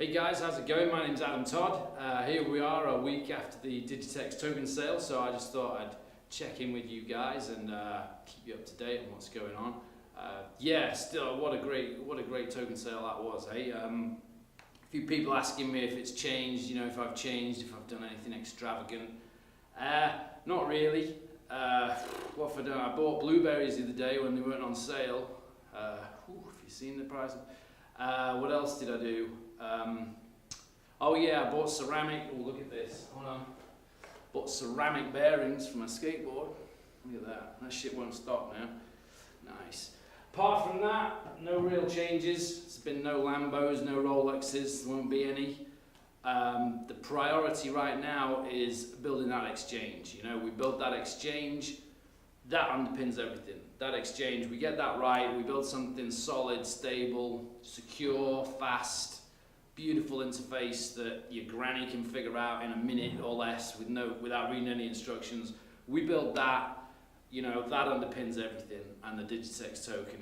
Hey guys, how's it going? My name's Todd. Here we are a week after the Digitex token sale, so I just thought I'd check in with you guys and keep you up to date on what's going on. Still, what a great token sale that was. Hey, a few people asking me if it's changed, if I've changed, if I've done anything extravagant. Not really. What have I done? I bought blueberries the other day when they weren't on sale. Have you seen the price? What else did I do? I bought ceramic. Oh, look at this. Hold on. Bought ceramic bearings for my skateboard. Look at that. That shit won't stop now. Nice. Apart from that, no real changes. There's been no Lambos, no Rolexes. There won't be any. The priority right now is building that exchange. We build that exchange. That underpins everything. That exchange, we get that right. We build something solid, stable, secure, fast, beautiful interface that your granny can figure out in a minute or less without reading any instructions. We build that. That underpins everything, and the Digitex token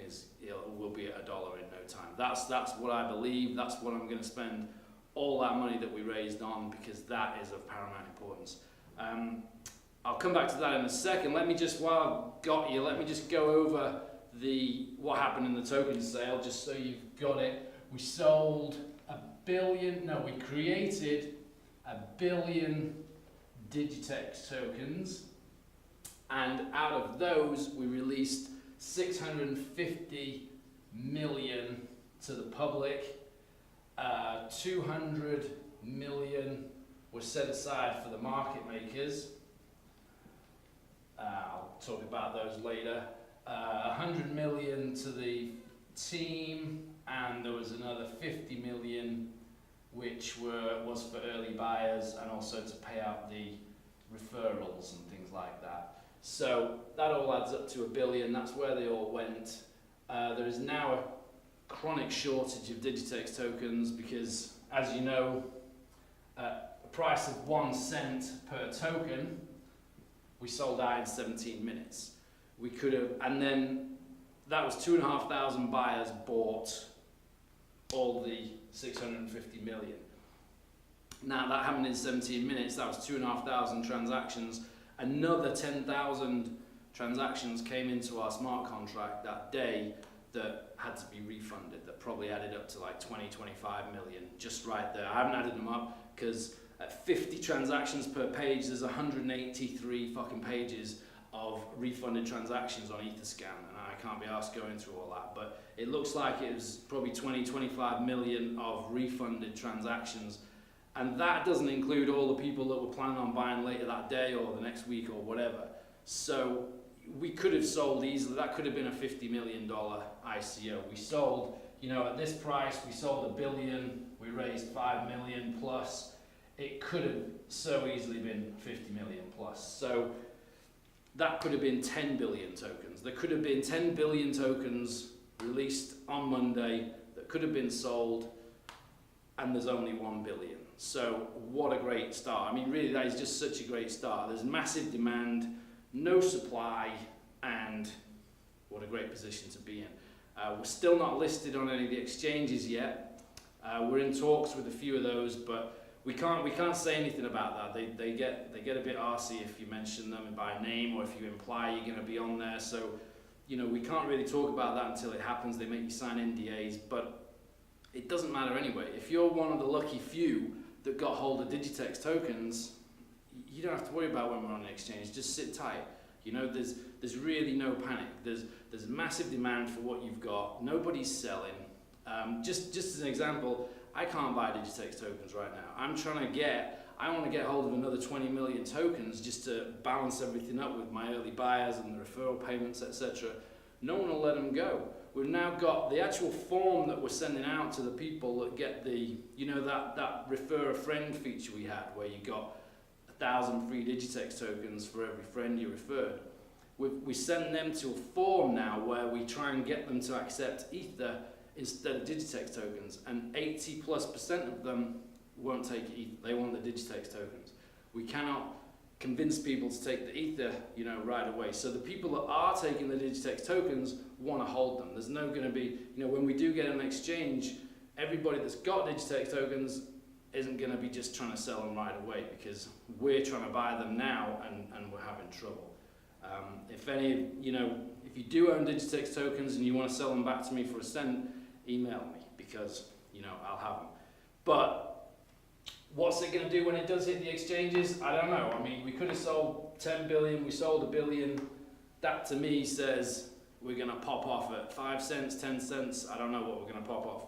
will be at $1 in no time. That's what I believe. That's what I'm going to spend all that money that we raised on, because that is of paramount importance. I'll come back to that in a second. While I've got you, let me just go over what happened in the token sale, just so you've got it. We created 1 billion Digitex tokens, and out of those we released 650 million to the public. 200 million was set aside for the market makers. I'll talk about those later. 100 million to the team, and there was another 50 million which was for early buyers, and also to pay out the referrals and things like that. So that all adds up to 1 billion. That's where they all went. There is now a chronic shortage of Digitex tokens because, as you know, a price of 1 cent per token, we sold out in 17 minutes. We could have, and then that was 2,500 buyers bought all the 650 million. Now that happened in 17 minutes. That was 2,500 transactions. Another 10,000 transactions came into our smart contract that day that had to be refunded. That probably added up to like 20-25 million, just right there. I haven't added them up because at 50 transactions per page, there's 183 fucking pages of refunded transactions on Etherscan, and I can't be asked going through all that, but it looks like it was probably 20-25 million of refunded transactions, and that doesn't include all the people that were planning on buying later that day or the next week or whatever. So we could have sold easily. That could have been a $50 million ICO. We sold, at this price, we sold 1 billion, we raised 5 million plus. It could have so easily been 50 million plus. So that could have been 10 billion tokens. There could have been 10 billion tokens released on Monday that could have been sold, and there's only 1 billion. So what a great start. I mean, really, that is just such a great start. There's massive demand, no supply, and what a great position to be in. We're still not listed on any of the exchanges yet. We're in talks with a few of those, but we can't say anything about that. They get a bit arsey if you mention them by name or if you imply you're going to be on there. So, we can't really talk about that until it happens. They make you sign NDAs, but it doesn't matter anyway. If you're one of the lucky few that got hold of Digitex tokens, you don't have to worry about when we're on the exchange. Just sit tight. There's really no panic. There's massive demand for what you've got. Nobody's selling. Just as an example, I can't buy Digitex tokens right now. I want to get hold of another 20 million tokens just to balance everything up with my early buyers and the referral payments, etc. No one will let them go. We've now got the actual form that we're sending out to the people that get that refer a friend feature we had, where you got 1,000 free Digitex tokens for every friend you referred. We send them to a form now where we try and get them to accept Ether instead of Digitex tokens, and 80+% of them won't take Ether. They want the Digitex tokens. We cannot convince people to take the Ether, right away. So the people that are taking the Digitex tokens want to hold them. There's no going to be, when we do get an exchange, everybody that's got Digitex tokens isn't going to be just trying to sell them right away, because we're trying to buy them now and we're having trouble. If any, if you do own Digitex tokens and you want to sell them back to me for a cent, email me, because I'll have them. But what's it going to do when it does hit the exchanges? I don't know. I mean, we could have sold 10 billion, we sold a billion. That to me says we're going to pop off at 5 cents, 10 cents. I don't know what we're going to pop off,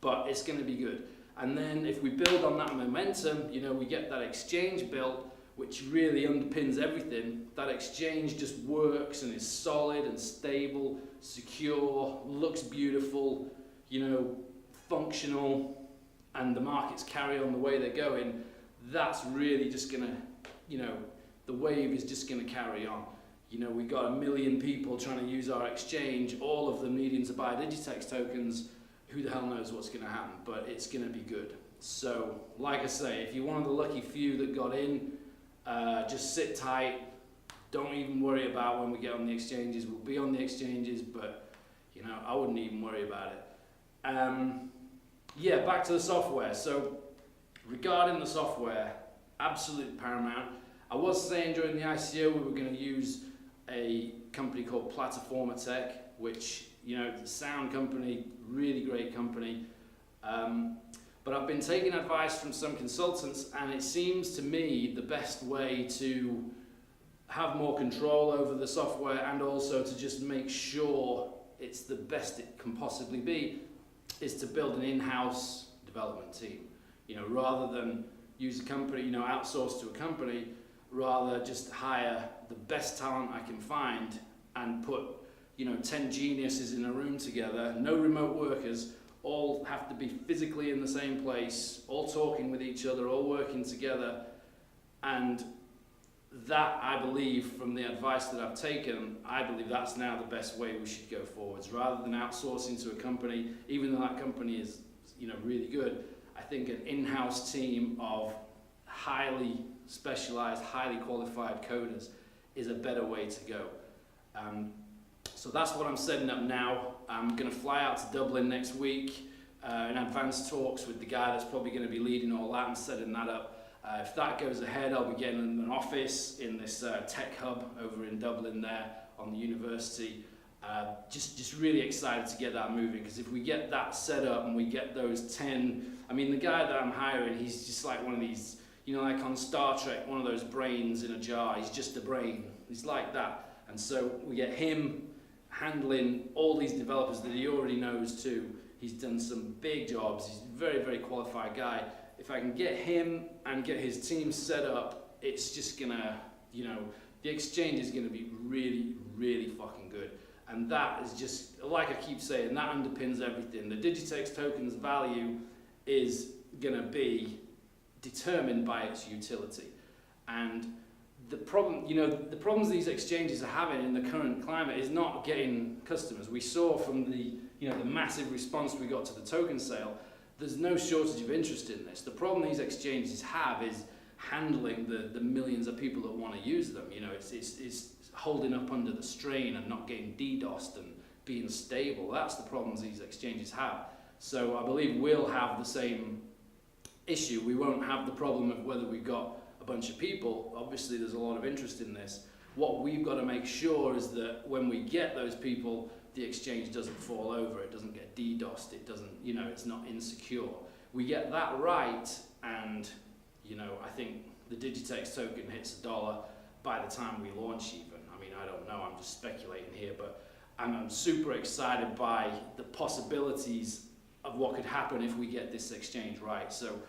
but it's going to be good. And then if we build on that momentum, we get that exchange built, which really underpins everything. That exchange just works and is solid and stable, secure, looks beautiful, functional, and the markets carry on the way they're going. That's really just gonna, the wave is just gonna carry on. We got 1 million people trying to use our exchange, all of them needing to buy Digitex tokens. Who the hell knows what's gonna happen, but it's gonna be good. So, like I say, if you're one of the lucky few that got in, just sit tight. Don't even worry about when we get on the exchanges. We'll be on the exchanges, but I wouldn't even worry about it. Yeah, back to the software. So regarding the software, absolute paramount. I was saying during the ICO we were going to use a company called Plataforma Tech, which the sound company, really great company. But I've been taking advice from some consultants, and it seems to me the best way to have more control over the software and also to just make sure it's the best it can possibly be is to build an in-house development team. Rather than use a company, outsource to a company, rather just hire the best talent I can find and put 10 geniuses in a room together, no remote workers, all have to be physically in the same place, all talking with each other, all working together. And that, I believe, from the advice that I've taken, I believe that's now the best way we should go forwards. Rather than outsourcing to a company, even though that company is really good, I think an in-house team of highly specialized, highly qualified coders is a better way to go. So that's what I'm setting up now. I'm going to fly out to Dublin next week in advanced talks with the guy that's probably going to be leading all that and setting that up. If that goes ahead, I'll be getting an office in this tech hub over in Dublin there on the university. Just really excited to get that moving, because if we get that set up and we get those 10, the guy that I'm hiring, he's just like one of these, like on Star Trek, one of those brains in a jar. He's just a brain. He's like that. And so we get him handling all these developers that he already knows too. He's done some big jobs. He's a very, very qualified guy. If I can get him and get his team set up, it's just gonna, the exchange is gonna be really, really fucking good. And that is just, like I keep saying, that underpins everything. The Digitex token's value is gonna be determined by its utility. And the problem, the problems these exchanges are having in the current climate is not getting customers. We saw from the, the massive response we got to the token sale, there's no shortage of interest in this. The problem these exchanges have is handling the millions of people that want to use them. It's holding up under the strain and not getting DDoSed and being stable. That's the problems these exchanges have. So I believe we'll have the same issue. We won't have the problem of whether we've got a bunch of people. Obviously there's a lot of interest in this. What we've got to make sure is that when we get those people, the exchange doesn't fall over, it doesn't get DDoSed, it doesn't, it's not insecure. We get that right, and I think the Digitex token hits $1 by the time we launch even. I don't know, I'm just speculating here, but I'm super excited by the possibilities of what could happen if we get this exchange right. So,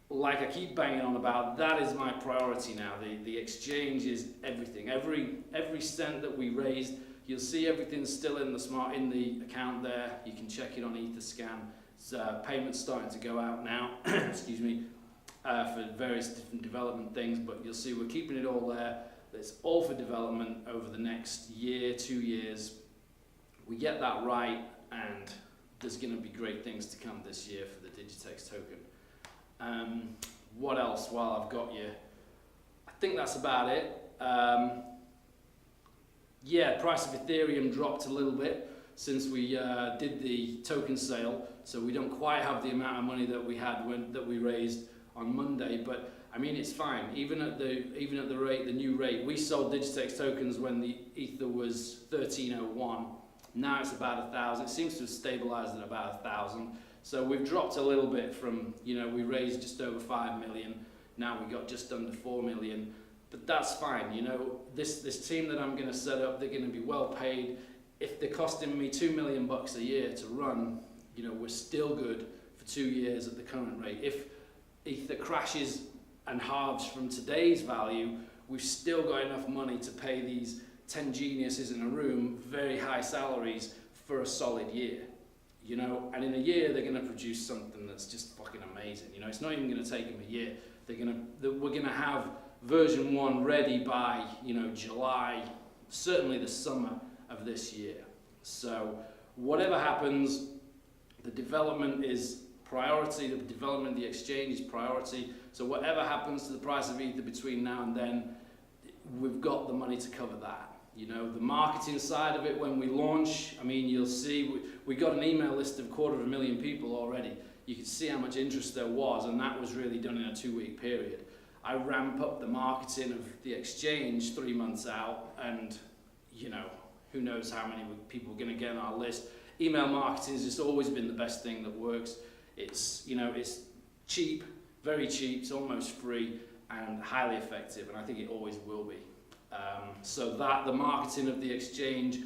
like I keep banging on about, that is my priority now. The exchange is everything. Every cent that we raised, you'll see everything's still in the account there. You can check it on Etherscan. Payments starting to go out now, excuse me, for various different development things, but you'll see we're keeping it all there. It's all for development over the next year, 2 years. We get that right, and there's going to be great things to come this year for the Digitex token. What else while I've got you? I think that's about it. Yeah, price of Ethereum dropped a little bit since we did the token sale, so we don't quite have the amount of money that we had that we raised on Monday. But I mean, it's fine. Even at the rate, the new rate, we sold Digitex tokens when the Ether was 1301. Now it's about 1,000. It seems to have stabilized at about 1,000. So we've dropped a little bit from, you know, we raised just over 5 million. Now we got just under 4 million. But that's fine. You know, this team that I'm going to set up, they're going to be well paid. If they're costing me $2 million a year to run, you know, we're still good for 2 years at the current rate. If Ether crashes and halves from today's value, we've still got enough money to pay these 10 geniuses in a room very high salaries for a solid year, you know, and in a year they're going to produce something that's just fucking amazing. You know, it's not even going to take them a year. We're going to have version 1 ready by, you know, July, certainly the summer of this year. So whatever happens, the development is priority, the development of the exchange is priority. So whatever happens to the price of Ether between now and then, we've got the money to cover that. You know, the marketing side of it, when we launch, I mean, you'll see, we got an email list of 250,000 people already. You can see how much interest there was, and that was really done in a 2-week period. I ramp up the marketing of the exchange 3 months out, and, you know, who knows how many people are going to get on our list. Email marketing has just always been the best thing that works. It's, you know, it's cheap, very cheap, it's almost free, and highly effective, and I think it always will be. So that the marketing of the exchange,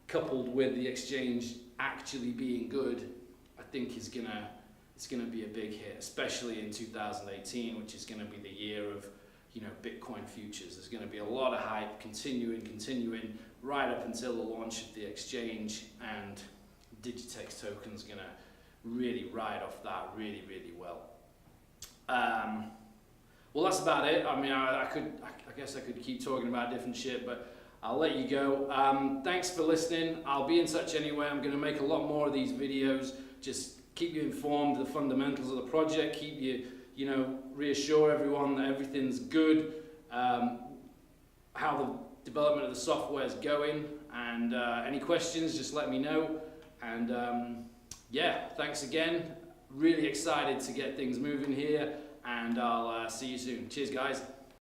coupled with the exchange actually being good, I think it's gonna be a big hit, especially in 2018, which is gonna be the year of, you know, Bitcoin futures. There's gonna be a lot of hype continuing right up until the launch of the exchange, and Digitex token's gonna really ride off that really, really well. Well, that's about it. I mean, I guess I could keep talking about different shit, but I'll let you go. Thanks for listening. I'll be in touch anyway. I'm going to make a lot more of these videos. Just keep you informed of the fundamentals of the project. Keep you, you know, reassure everyone that everything's good. How the development of the software is going. And any questions, just let me know. And yeah, thanks again. Really excited to get things moving here. And I'll see you soon. Cheers, guys.